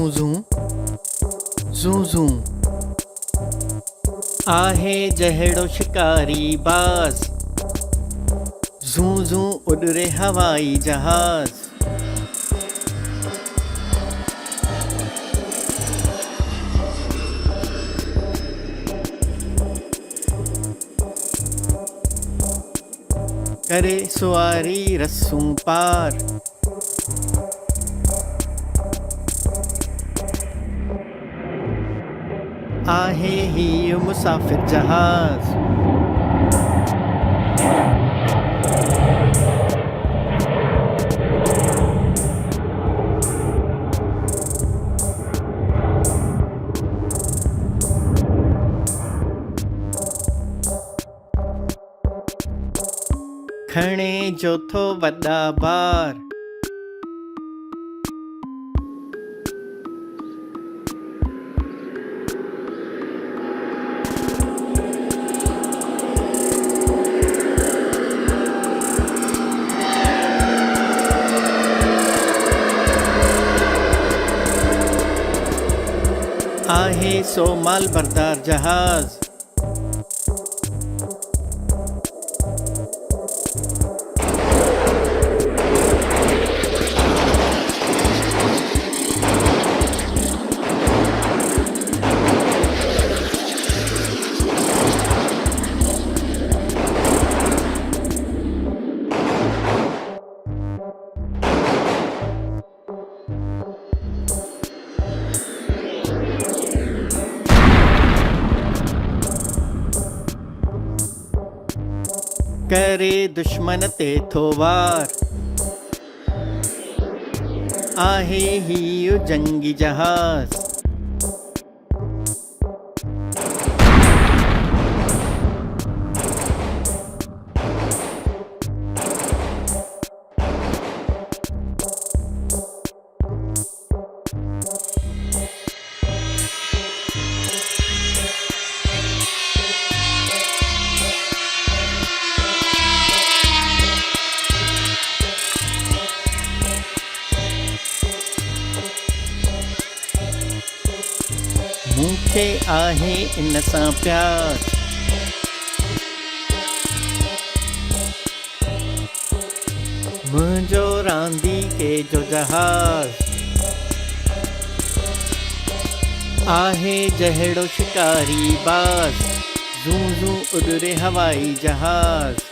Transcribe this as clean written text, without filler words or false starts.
Zoo zoo zoo zoo आहे जहिड़ो शिकारी बाज़, ज़ू ज़ू उॾरे हवाई जहाज़। करे सुवारी रसूं पार, आहे ही मुसाफ़िर जहाज़। खणे जो थो वॾा बार, आहे सो माल बरदार जहाज़। करे दुश्मन ते थो वार, आहे ही जंगी जहाज़। मूंखे आहे इन सां प्यार, मुंहिंजो रांदीके जो जहाज़। आहे जहिड़ो शिकारी बाज़, ज़ू ज़ू उॾरे हवाई जहाज़।